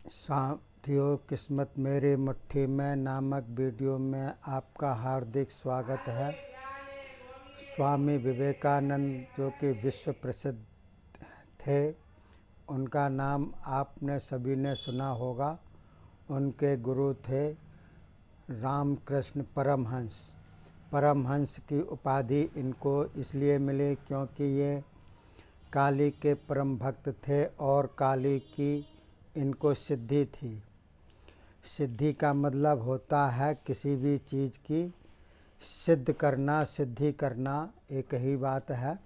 साथियों, किस्मत मेरी मुट्ठी में नामक वीडियो में आपका हार्दिक स्वागत है। स्वामी विवेकानंद जो कि विश्व प्रसिद्ध थे, उनका नाम आपने सभी ने सुना होगा। उनके गुरु थे रामकृष्ण परमहंस। परमहंस की उपाधि इनको इसलिए मिली क्योंकि ये काली के परम भक्त थे और काली की इनको सिद्धि थी। सिद्धि का मतलब होता है किसी भी चीज़ की सिद्ध करना, सिद्धि करना, एक ही बात है।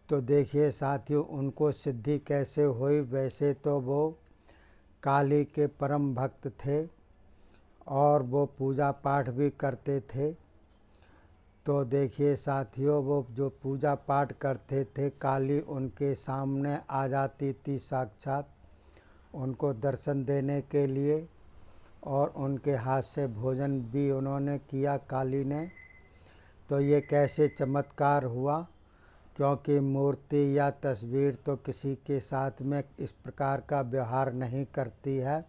तो देखिए साथियों, उनको सिद्धि कैसे हुई। वैसे तो वो काली के परम भक्त थे और वो पूजा पाठ भी करते थे। तो देखिए साथियों, वो जो पूजा पाठ करते थे, काली उनके सामने आ जाती थी साक्षात उनको दर्शन देने के लिए, और उनके हाथ से भोजन भी उन्होंने किया काली ने। तो ये कैसे चमत्कार हुआ, क्योंकि मूर्ति या तस्वीर तो किसी के साथ में इस प्रकार का व्यवहार नहीं करती है।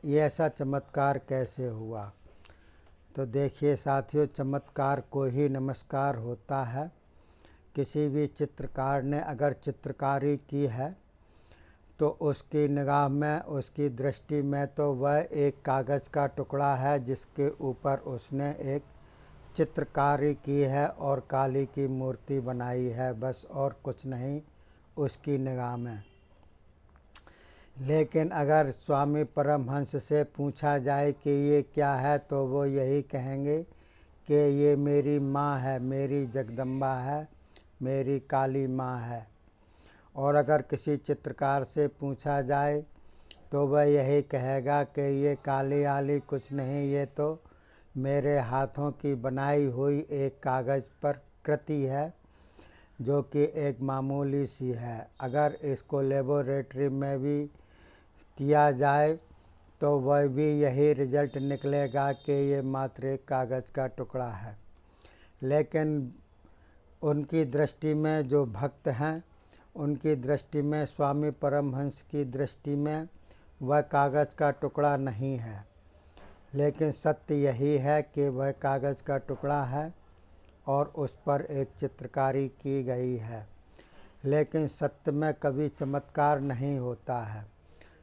ये ऐसा चमत्कार कैसे हुआ। तो देखिए साथियों, चमत्कार को ही नमस्कार होता है। किसी भी चित्रकार ने अगर चित्रकारी की है तो उसकी निगाह में, उसकी दृष्टि में तो वह एक कागज़ का टुकड़ा है जिसके ऊपर उसने एक चित्रकारी की है और काली की मूर्ति बनाई है, बस और कुछ नहीं उसकी निगाह में। लेकिन अगर स्वामी परमहंस से पूछा जाए कि ये क्या है, तो वो यही कहेंगे कि ये मेरी माँ है, मेरी जगदम्बा है, मेरी काली माँ है। और अगर किसी चित्रकार से पूछा जाए तो वह यही कहेगा कि ये काली आली कुछ नहीं, ये तो मेरे हाथों की बनाई हुई एक कागज़ पर कृति है जो कि एक मामूली सी है। अगर इसको लेबोरेटरी में भी किया जाए तो वह भी यही रिजल्ट निकलेगा कि ये मात्र एक कागज़ का टुकड़ा है। लेकिन उनकी दृष्टि में, जो भक्त हैं उनकी दृष्टि में, स्वामी परमहंस की दृष्टि में वह कागज़ का टुकड़ा नहीं है। लेकिन सत्य यही है कि वह कागज़ का टुकड़ा है और उस पर एक चित्रकारी की गई है। लेकिन सत्य में कभी चमत्कार नहीं होता है।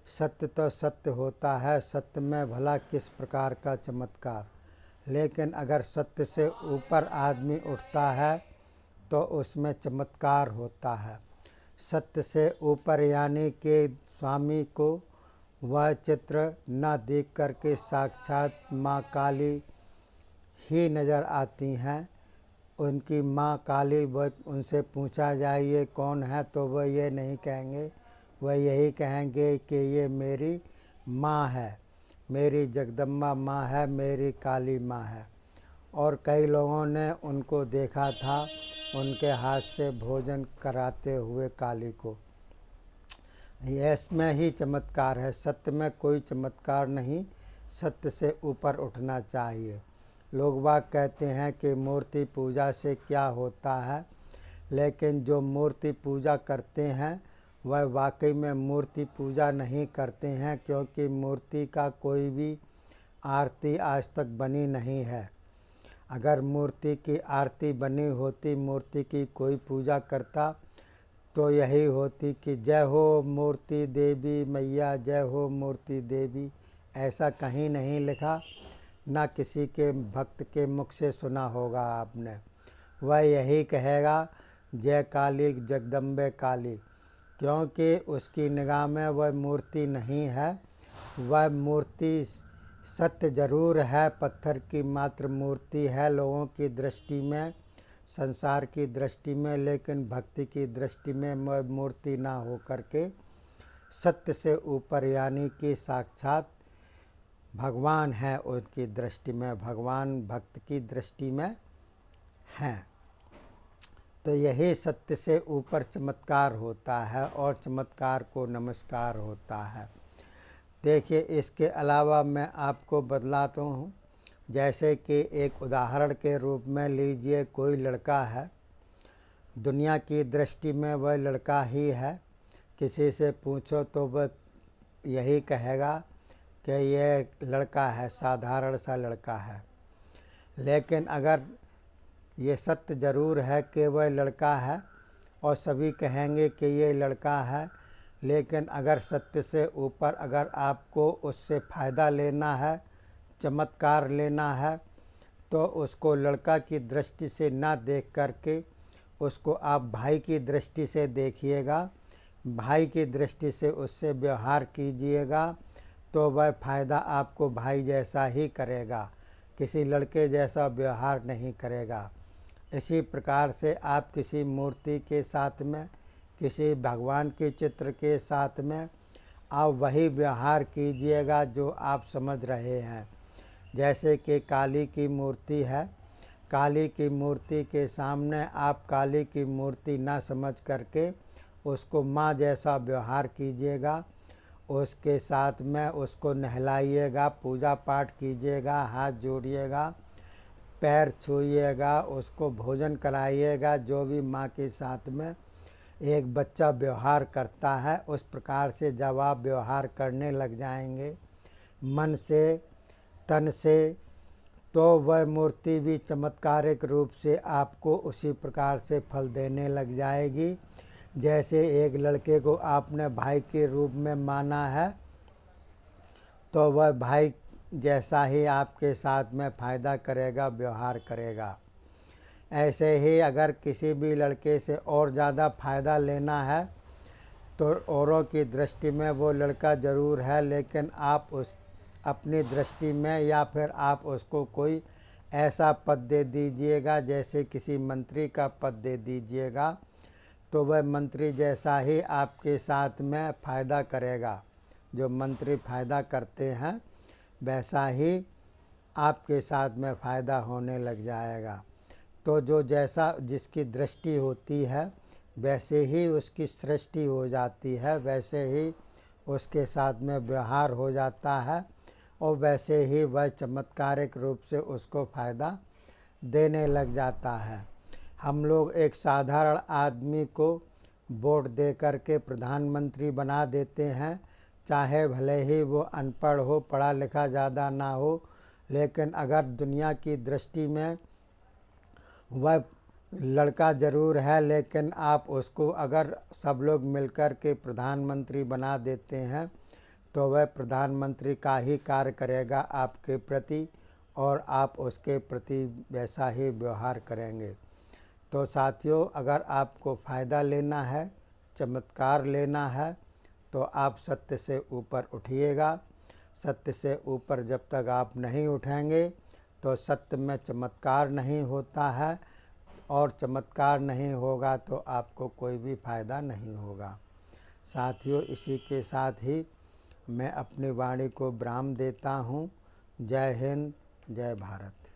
सत्य तो सत्य होता है, सत्य में भला किस प्रकार का चमत्कार। लेकिन अगर सत्य से ऊपर आदमी उठता है तो उसमें चमत्कार होता है। सत्य से ऊपर यानी कि स्वामी को वह चित्र न देख करके साक्षात माँ काली ही नज़र आती हैं। उनकी माँ काली, वह उनसे पूछा जाए ये कौन है तो वह ये नहीं कहेंगे, वह यही कहेंगे कि ये मेरी माँ है, मेरी जगदम्बा माँ है, मेरी काली माँ है। और कई लोगों ने उनको देखा था उनके हाथ से भोजन कराते हुए काली को। इसमें ही चमत्कार है, सत्य में कोई चमत्कार नहीं। सत्य से ऊपर उठना चाहिए। लोग बाग कहते हैं कि मूर्ति पूजा से क्या होता है, लेकिन जो मूर्ति पूजा करते हैं वह वाकई में मूर्ति पूजा नहीं करते हैं, क्योंकि मूर्ति का कोई भी आरती आज तक बनी नहीं है। अगर मूर्ति की आरती बनी होती, मूर्ति की कोई पूजा करता, तो यही होती कि जय हो मूर्ति देवी मैया, जय हो मूर्ति देवी। ऐसा कहीं नहीं लिखा, ना किसी के भक्त के मुख से सुना होगा आपने। वह यही कहेगा जय काली जगदम्बे काली, क्योंकि उसकी निगाह में वह मूर्ति नहीं है। वह मूर्ति सत्य जरूर है, पत्थर की मात्र मूर्ति है लोगों की दृष्टि में, संसार की दृष्टि में, लेकिन भक्ति की दृष्टि में वह मूर्ति ना हो करके सत्य से ऊपर यानी कि साक्षात भगवान है। उनकी दृष्टि में भगवान भक्त की दृष्टि में हैं। तो यही सत्य से ऊपर चमत्कार होता है और चमत्कार को नमस्कार होता है। देखिए, इसके अलावा मैं आपको बतलाता हूँ। जैसे कि एक उदाहरण के रूप में लीजिए, कोई लड़का है, दुनिया की दृष्टि में वह लड़का ही है। किसी से पूछो तो वह यही कहेगा कि ये लड़का है, साधारण सा लड़का है। लेकिन अगर ये सत्य ज़रूर है कि वह लड़का है और सभी कहेंगे कि ये लड़का है, लेकिन अगर सत्य से ऊपर अगर आपको उससे फ़ायदा लेना है, चमत्कार लेना है, तो उसको लड़का की दृष्टि से ना देख करके उसको आप भाई की दृष्टि से देखिएगा, भाई की दृष्टि से उससे व्यवहार कीजिएगा, तो वह फ़ायदा आपको भाई जैसा ही करेगा, किसी लड़के जैसा व्यवहार नहीं करेगा। इसी प्रकार से आप किसी मूर्ति के साथ में, किसी भगवान के चित्र के साथ में आप वही व्यवहार कीजिएगा जो आप समझ रहे हैं। जैसे कि काली की मूर्ति है, काली की मूर्ति के सामने आप काली की मूर्ति ना समझ करके उसको माँ जैसा व्यवहार कीजिएगा, उसके साथ में उसको नहलाइएगा, पूजा पाठ कीजिएगा, हाथ जोड़िएगा, पैर छूइएगा, उसको भोजन कराइएगा। जो भी माँ के साथ में एक बच्चा व्यवहार करता है, उस प्रकार से जब आप व्यवहार करने लग जाएंगे मन से, तन से, तो वह मूर्ति भी चमत्कारिक रूप से आपको उसी प्रकार से फल देने लग जाएगी। जैसे एक लड़के को आपने भाई के रूप में माना है, तो वह भाई जैसा ही आपके साथ में फ़ायदा करेगा, व्यवहार करेगा। ऐसे ही अगर किसी भी लड़के से और ज़्यादा फ़ायदा लेना है, तो औरों की दृष्टि में वो लड़का ज़रूर है, लेकिन आप उस अपनी दृष्टि में या फिर आप उसको कोई ऐसा पद दे दीजिएगा, जैसे किसी मंत्री का पद दे दीजिएगा, तो वह मंत्री जैसा ही आपके साथ में फ़ायदा करेगा। जो मंत्री फ़ायदा करते हैं वैसा ही आपके साथ में फ़ायदा होने लग जाएगा। तो जो जैसा जिसकी दृष्टि होती है वैसे ही उसकी सृष्टि हो जाती है, वैसे ही उसके साथ में व्यवहार हो जाता है और वैसे ही वह चमत्कारिक रूप से उसको फ़ायदा देने लग जाता है। हम लोग एक साधारण आदमी को वोट दे करके प्रधानमंत्री बना देते हैं, चाहे भले ही वो अनपढ़ हो, पढ़ा लिखा ज़्यादा ना हो, लेकिन अगर दुनिया की दृष्टि में वह लड़का ज़रूर है, लेकिन आप उसको अगर सब लोग मिलकर के प्रधानमंत्री बना देते हैं, तो वह प्रधानमंत्री का ही कार्य करेगा आपके प्रति और आप उसके प्रति वैसा ही व्यवहार करेंगे। तो साथियों, अगर आपको फ़ायदा लेना है, चमत्कार लेना है, तो आप सत्य से ऊपर उठिएगा। सत्य से ऊपर जब तक आप नहीं उठेंगे तो सत्य में चमत्कार नहीं होता है, और चमत्कार नहीं होगा तो आपको कोई भी फ़ायदा नहीं होगा। साथियों, इसी के साथ ही मैं अपनी वाणी को विराम देता हूँ। जय हिंद, जय भारत।